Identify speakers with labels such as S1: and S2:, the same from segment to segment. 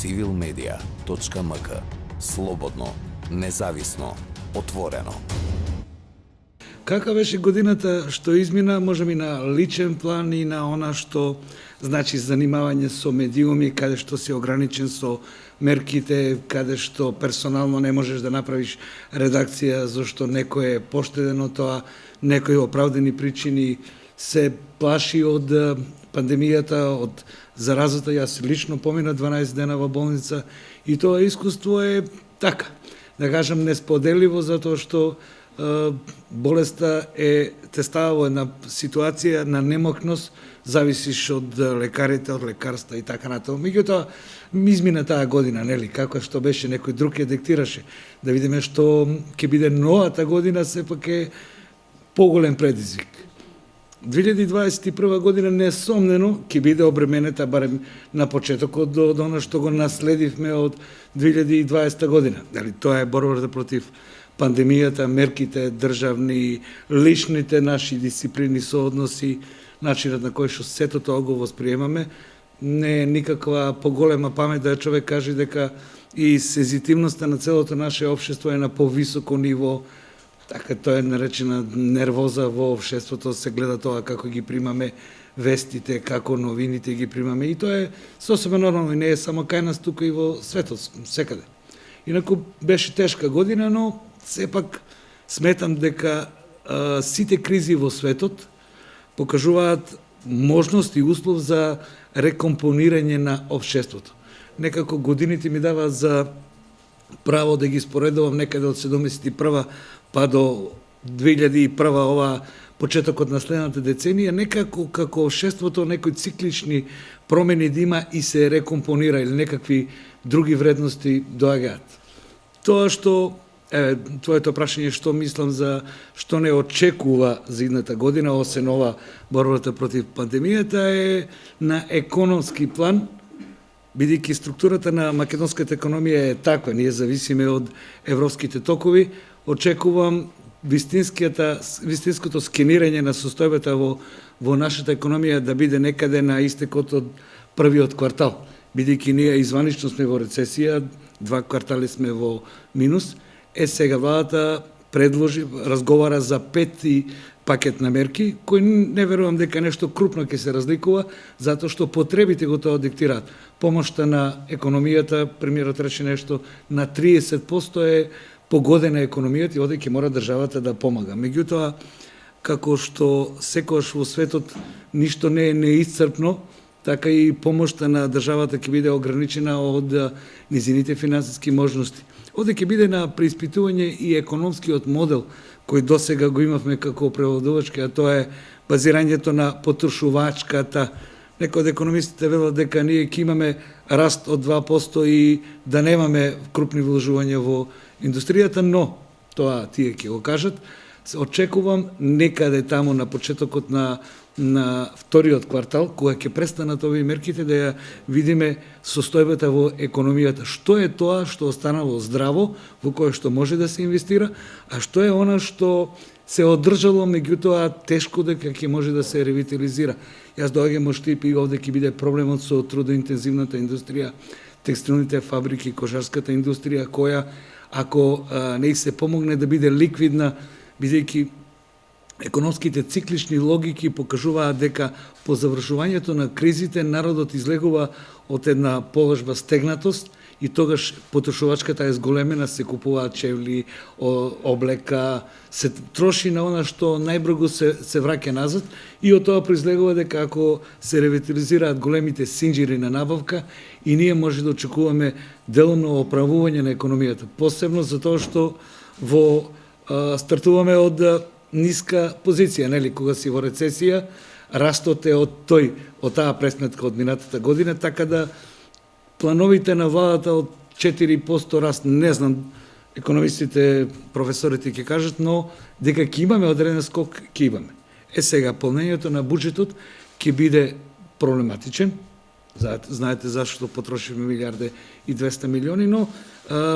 S1: civilmedia.mk. Слободно, независно, отворено.
S2: Каква беше годината што измина, можеби на личен план и на она што значи занимавање со медиуми, каде што си ограничен со мерките, каде што персонално не можеш да направиш редакција, зашто некој е поштеден од тоа, некои оправдани причини се плаши од пандемијата, од заразата. Јас лично помина 12 дена во болница и тоа искуство е така, да кажам, несподелливо, затоа што болеста те става во една ситуација на немокност, зависиш од лекарите, од лекарства и така натаму. Меѓутоа, измина таа година, нели, како што беше, некој друг ја диктираше. Да видиме што ќе биде новата година, сепак е поголем предизвик. 2021 година несомнено ќе биде обременета, барем на почетокот, од оно што го наследивме од 2020 година. Дали тоа е борбата против пандемијата, мерките државни, личните наши дисциплини, соодноси, начинот на кој што сето тоа го восприемаме, не е никаква поголема памет да човек каже дека и сензитивноста на целото наше општество е на повисоко ниво. Така, тоа е наречена нервоза во општеството, се гледа тоа како ги примаме вестите, како новините ги примаме, и тоа е сосема нормално, и не е само кај нас, тука и во светот, секаде. Инаку беше тешка година, но сепак сметам дека сите кризи во светот покажуваат можност и услов за рекомпонирање на општеството. Некако годините ми даваат за право да ги споредувам некаде од 71 па до 2001 ова почетокот на следната деценија, некако како општеството некои циклични промени да има и се рекомпонира, или некакви други вредности доаѓаат. Тоа што твоето прашање што мислам за што не очекува за идната година, освен ова борбата против пандемијата, е на економски план, бидејќи структурата на македонската економија е таква, ние зависиме од европските токови. Очекувам вистинското скенирање на состојбата во нашата економија да биде некаде на истекот од првиот квартал, бидејќи ние изванично сме во рецесија, 2 квартали сме во минус. Сега владата разговара за 5 пакет на мерки, кој не верувам дека нешто крупно ќе се разликува, затоа што потребите го тоа диктираат. Помошта на економијата, премиерот рече нешто, на 30% е погодена економијата и оде ќе мора државата да помага. Меѓутоа, како што секогаш во светот ништо не е неисцрпно, така и помошта на државата ќе биде ограничена од низините финансиски можности. Оде ќе биде на преиспитување и економскиот модел кој досега го имавме како превладувачки, а тоа е базирањето на потрошувачката. Некои од економистите велат дека ние ќе имаме раст од 2% и да немаме крупни вложувања во индустријата, но тоа тие ќе го кажат. Очекувам некаде таму на почетокот на вториот квартал, кога ќе престанат овие мерките, да ја видиме состојбата во економијата. Што е тоа што останало здраво, во кое што може да се инвестира, а што е она што се одржало, меѓутоа тешко дека ќе може да се ревитализира. Јас доаѓам од Штип и овде ќе биде проблемот со трудоинтензивната индустрија, текстилните фабрики, кожарската индустрија, која ако не се помогне да биде ликвидна, бидејќи економските циклични логики покажуваат дека по завршувањето на кризите народот излегува од една положба стегнатост и тогаш потрошувачката е зголемена, се купуваат чевли, облека, се троши на она што најбрзо се враќа назад, и од тоа произлегува дека ако се ревитализираат големите синџири на набавка, и ние може да очекуваме делумно оправување на економијата, посебно затоа што стартуваме од ниска позиција, нели, кога си во рецесија, растот е од таа пресметка од минатата година, така да плановите на владата од 4% раст, не знам, економистите, професорите ќе кажат, но дека ќе имаме одреден скок, ќе имаме. Сега, полнењето на буџетот ќе биде проблематичен, знаете зашто потрошиме 1,2 милиарди, но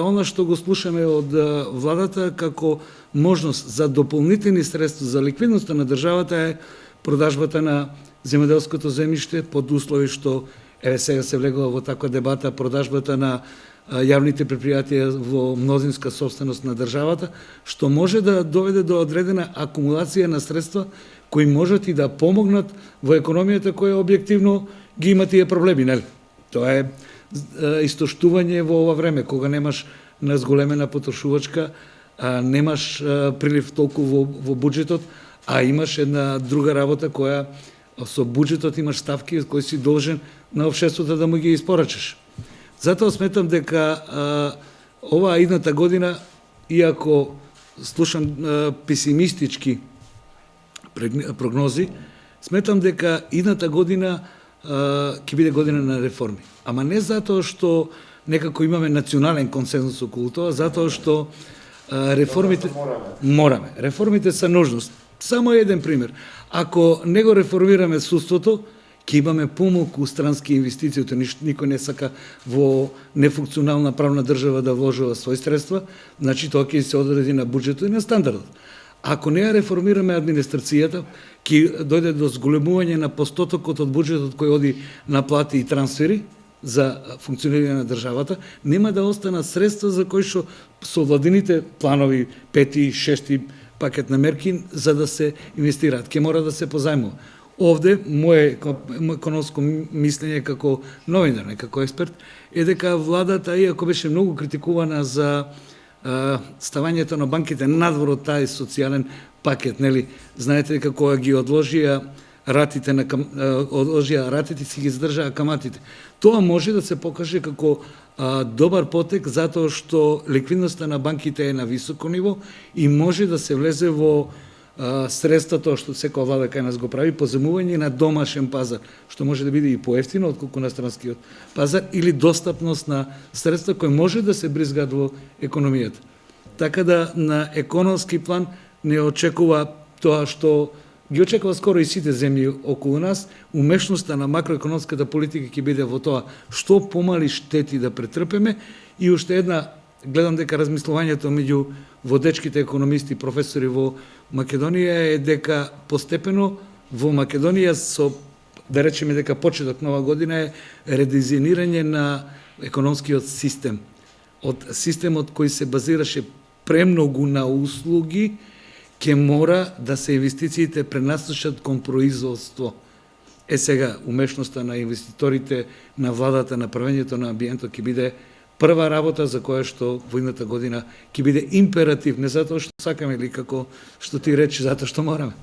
S2: она што го слушаме од владата како можност за дополнителни средства за ликвидноста на државата е продажбата на земјоделското земјиште под услови што Еве сега се влегува во таква дебата продажбата на јавните предпријатија во мнозинска собственост на државата, што може да доведе до одредена акумулација на средства кои можат и да помогнат во економијата која објективно ги има тие проблеми, нели? Тоа е истоштување во ова време, кога немаш зголемена потрошувачка, немаш прилив толку во буџетот, а имаш една друга работа која со буџетот имаш ставки кои си должен на општеството да му ги испорачаш. Затоа сметам дека оваа идната година, иако слушам песимистички прогнози, сметам дека идната година ќе биде година на реформи. Ама не затоа што некако имаме национален консензус околу тоа, затоа што реформите мораме. Реформите се нужност. Само еден пример. Ако не го реформираме судството, ќе имаме помалку странски инвестиции, никој не сака во нефункционална правна држава да вложува своји средства, значи тоа ќе се одреди на буџетот и на стандардот. Ако не ја реформираме администрацијата, ќе дојде до зголемување на постотокот од буџетот кој оди на плати и трансфери за функционирање на државата, нема да останат средства за кои што со владините планови, 5, 6 пакет на мерки за да се инвестираат. Ќе мора да се позајмува. Овде, моje економско мислење како новинар, не како експерт, е дека владата, иако беше многу критикувана за ставањето на банките надвор од тај социјален пакет, нели? Знаете дека кога ги одложија ратите си ги задржаа каматите. Тоа може да се покаже како добар потек затоа што ликвидноста на банките е на високо ниво и може да се влезе во средства, тоа што секоја влада кај нас го прави, поземување на домашен пазар, што може да биде и поевтино отколку на странскиот пазар, или достапност на средства кои може да се бризгаат во економијата. Така да на економски план не очекува тоа што ги очекува скоро и сите земји околу нас, умешноста на макроекономската политика ќе биде во тоа што помали штети да претрпеме и уште една, гледам дека размислувањето меѓу водечките економисти и професори во Македонија е дека постепено во Македонија да речеме дека почеток нова година е редизајнирање на економскиот систем. Од системот кој се базираше премногу на услуги, ќе мора да се инвестициите пренасочат кон производство. Сега, умешноста на инвеститорите, на владата, на правењето на амбиентот ќе биде прва работа за која што во идната година ќе биде императив, не затоа што сакаме или како што ти речи, затоа што мораме.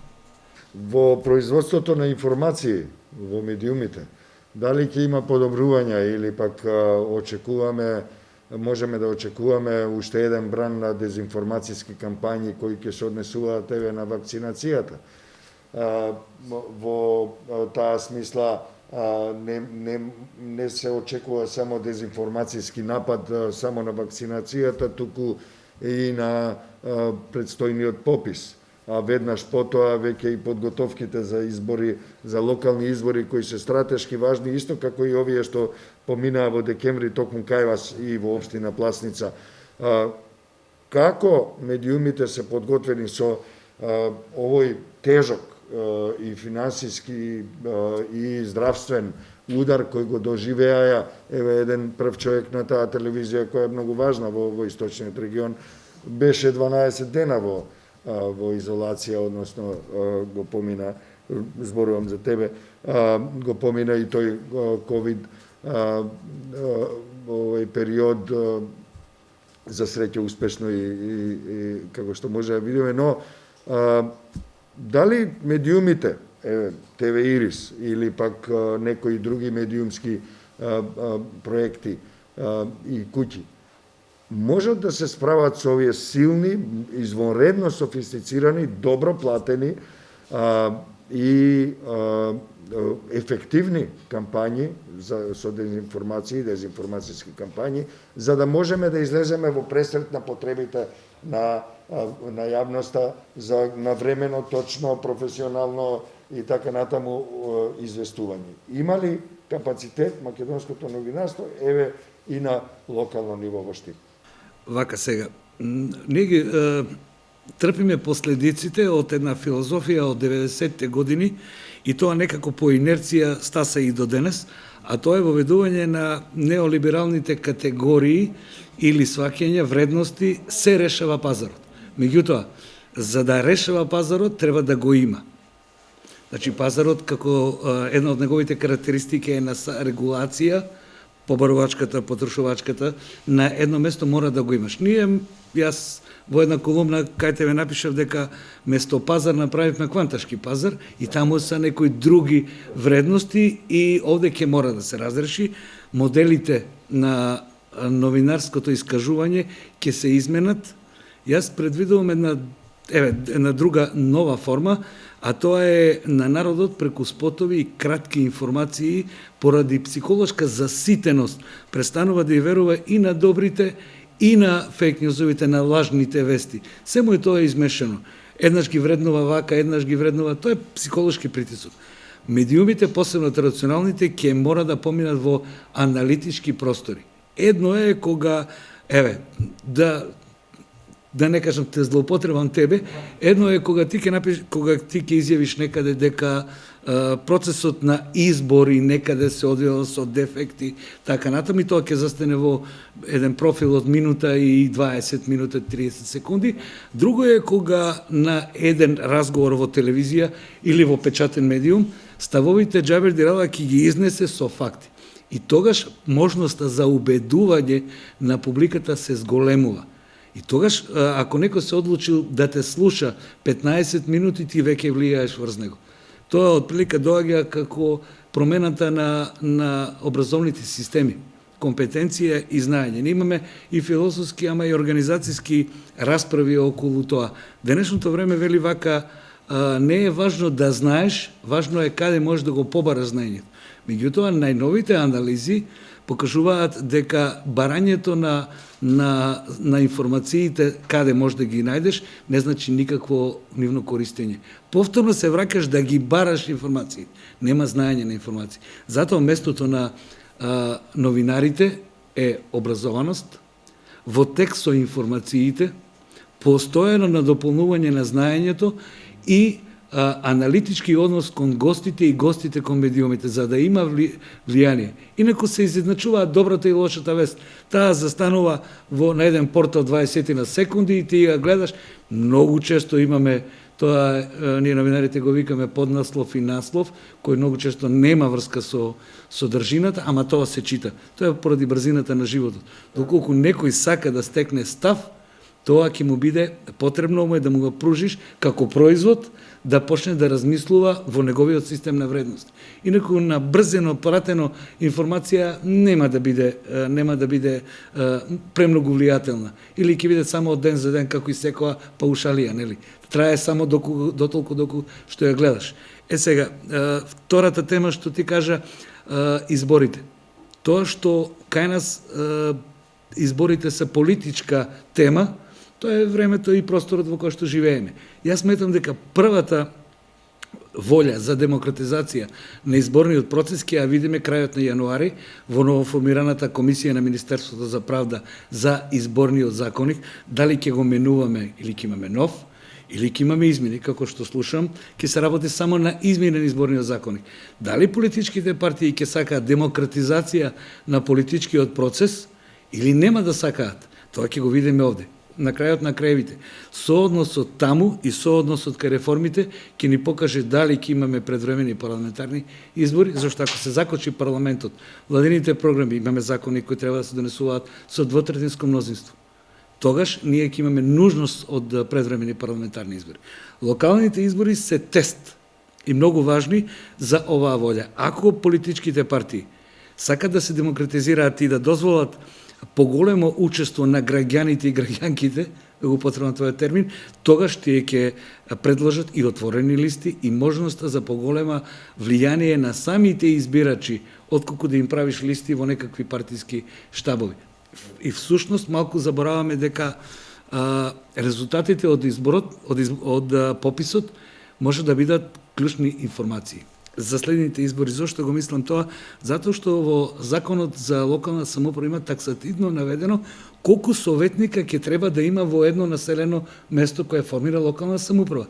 S3: Во производството на информации во медиумите, дали ќе има подобрувања или пак можеме да очекуваме уште еден бран на дезинформацијски кампањи кои ќе се однесуваат на вакцинацијата. Во таа смисла не се очекува само дезинформацијски напад само на вакцинацијата, туку и на предстојниот попис. А веднаш потоа веќе и подготовките за избори, за локални избори кои се стратешки важни, исто како и овие што поминаа во декември токму кај вас и во општина Пласница. Како медиумите се подготвени со овој тежок и финансиски и здравствен удар кој го доживеа, еве еден прв човек на таа телевизија која е многу важна во источниот регион, беше 12 дена во изолација, односно го помина, зборувам за тебе, го помина и тој ковид овој период, за среќа успешно и како што може да видиме, но дали медиумите, ТВ Ирис или пак некои други медиумски проекти и куќи, можат да се справат со овие силни, извонредно софистицирани, добро платени и ефективни кампањи со дезинформација и дезинформацијски кампањи, за да можеме да излеземе во пресрет на потребите на јавноста за навремено, точно, професионално и така натаму известување. Има ли капацитет македонското новинарство, еве и на локално ниво во Штип?
S2: Вака сега, ние ги трпиме последиците од една филозофија од 90-те години и тоа некако по инерција стаса и до денес, а тоа е воведување на неолибералните категории или сваќања вредности се решава пазарот. Меѓутоа, за да решава пазарот, треба да го има. Значи, пазарот, како една од неговите карактеристики е на регулација, побарувачката, потрошувачката, на едно место мора да го имаш. Јас во една колумна кај тебе напишав дека место пазар направивме кванташки пазар и таму се некои други вредности и овде ќе мора да се разреши. Моделите на новинарското искажување ќе се изменат. Јас предвидувам една друга нова форма, а тоа е на народот преку спотови и кратки информации поради психолошка заситеност. Престанува да ја верува и на добрите, и на фейк ньюзовите, на лажните вести. Семо е тоа измешано. Еднаш ги вреднува вака, еднаш ги вреднува. Тоа е психолошки притисок. Медиумите, посебно традиционалните, ќе мора да поминат во аналитички простори. Едно е кога, да не кажам те злоупотребам тебе, едно е кога ти ќе изјавиш некаде дека процесот на избори некаде се одвива со дефекти, така натаму, и тоа ќе застане во еден профил од минута и 20 минута 30 секунди. Друго е кога на еден разговор во телевизија или во печатен медиум ставовите Џабер Дирала ќе ги изнесе со факти. И тогаш можноста за убедување на публиката се зголемува. И тогаш, ако некој се одлучил да те слуша 15 минути, ти веќе влијаеш врз него. Тоа отприлика доаѓа како промената на образовните системи, компетенција и знаење. Ние имаме и философски, ама и организацијски расправи околу тоа. Денешното време вели вака, не е важно да знаеш, важно е каде можеш да го побараш знаењето. Меѓутоа, најновите анализи покажуваат дека барањето на информациите каде можеш да ги најдеш не значи никакво нивно користење. Повторно се враќаш да ги бараш информации. Нема знаење на информации. Затоа местото на новинарите е образованост, во текст со информациите, постојано надополнување на знаењето и аналитички однос кон гостите и гостите кон медиумите, за да има влијание. Инаку се изедначуваат добрата и лошата вест. Таа застанува на еден портал 20 на секунди и ти ја гледаш. Многу често имаме тоа, ние новинарите го викаме поднаслов и наслов, кој многу често нема врска со содржината, ама тоа се чита. Тоа е поради брзината на животот. Доколку некој сака да стекне став, тоа ќе му биде потребно да му го пружиш како производ, да почне да размислува во неговиот систем на вредности. Инаку на брзено пратено информација нема да биде премногу влијателна. Или ќе биде само од ден за ден како и секоја паушалија, нели? Трае само дотолку доку што ја гледаш. Сега, втората тема што ти кажа, изборите. Тоа што кај нас изборите се политичка тема, тоа е времето и просторот во кој што живееме. Јас сметам дека првата волја за демократизација на изборниот процес ќе ја видиме крајот на јануари во новоформираната комисија на Министерството за правда за изборниот законник. Дали ќе го менуваме или ќе имаме нов, или ќе имаме измени, како што слушам, ќе се работи само на изменен изборниот законник. Дали политичките партии ќе сакаат демократизација на политичкиот процес или нема да сакаат, тоа ќе го видиме овде. На крајот на краевите, соодносот таму и соодносот кај реформите ќе ни покаже дали ќе имаме предвремени парламентарни избори, зашто ако се закочи парламентот, владините програми, имаме закони кои треба да се донесуваат со двотретинско мнозинство. Тогаш ние ќе имаме нужност од предвремени парламентарни избори. Локалните избори се тест и многу важни за оваа волја. Ако политичките партии сакат да се демократизираат и да дозволат поголемо учество на граѓаните и граѓанките, да го потребам тој термин, тогаш тие ќе предложат и отворени листи и можноста за поголема влијание на самите избирачи, отколку да им правиш листи во некакви партиски штабови. И всушност малку забораваме дека резултатите од изборот, од пописот, може да бидат клучни информации. за следните избори. Зошто го мислам тоа? Затоа што во законот за локална самоуправа има таксативно наведено колку советника ќе треба да има во едно населено место кое формира локална самоуправа.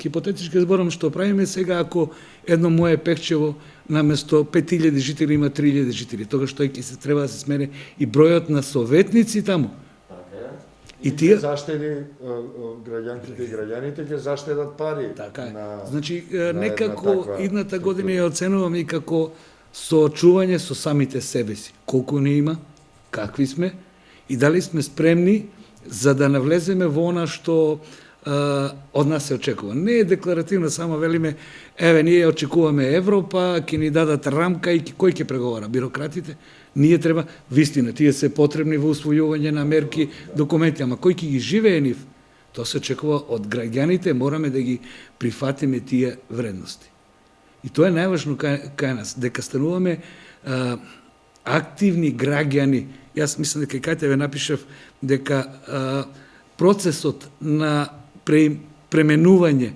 S2: Хипотетички зборам што правиме сега ако едно мое Пехчево наместо 5000 жители има 3000 жители, тогаш тој ќе се треба да се смери и бројот на советници таму.
S3: И тие заштеди граѓанките и граѓаните ќе заштедат пари.
S2: Така е.
S3: На,
S2: значи,
S3: на
S2: некако идната година ја оценувам и како соочување со самите себе си. Колку не има, какви сме и дали сме спремни за да навлеземе во она што од нас се очекува. Не е декларативно, само велиме, еве, ние очекуваме Европа, ќе ни дадат рамка и кој ќе преговара? Бирократите? Ние треба, вистина, тие се потребни во усвојување на мерки, документи, ама кој ќе ги живее нив? Тоа се очекува од граѓаните, мораме да ги прифатиме тие вредности. И тоа е најважно кај нас, дека стануваме активни граѓани. Јас мислам дека кај тебе напишав дека процесот на пременување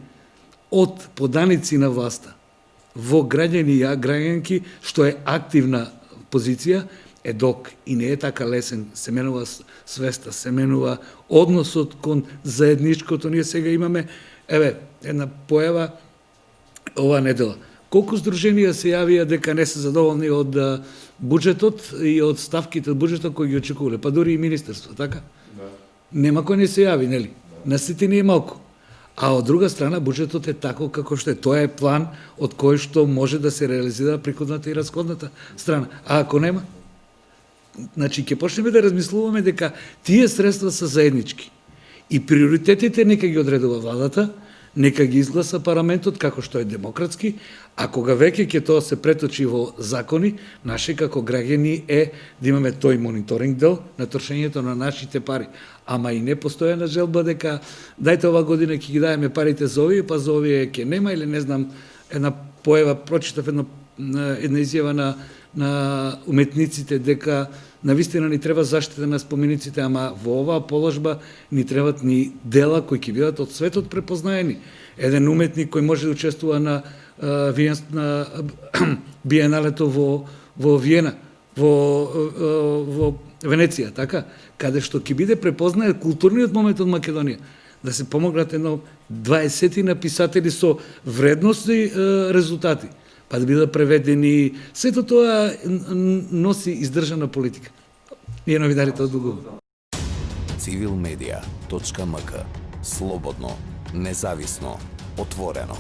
S2: од поданици на власта во граѓани и граѓанки, што е активна позиција, е док и не е така лесен. Се менува свеста, се менува односот кон заедничкото. Ние сега имаме, еве, една појава ова недела. Колку здруженија се јавија дека не се задоволни од буџетот и од ставките од буџетот кои ги очекувале, па дури и министерство, така? Да. Нема кој не се јави, нели? На сите не е малку. А од друга страна, буџетот е тако како што е. Тоа е план од кој што може да се реализира приходната и расходната страна. А ако нема, значи ќе почнеме да размислуваме дека тие средства се заеднички. И приоритетите нека ги одредува владата, нека ги изгласа парламентот како што е демократски, а кога веќе ќе тоа се преточи во закони, наше како граѓани е да имаме тој мониторинг дел на трошењето на нашите пари. Ама и не постојана желба дека дајте ова година ќе ги даеме парите за овие, па за овие ќе нема, или не знам, една појава, прочитав една изјава на уметниците дека навистина ни треба заштита на спомениците, ама во оваа положба ни требат ни дела кои ќе бидат од светот препознаени. Еден уметник кој може да учествува на биеналето во Виена, во Венеција, така, каде што ќе биде препознаен културниот момент од Македонија, да се помогнат едно 20 написатели со вредности резултати, па да бидат преведени. Сето тоа носи издржана политика. Ние новинарите одугуваме.
S1: Civilmedia.mk. Слободно, независно, отворено.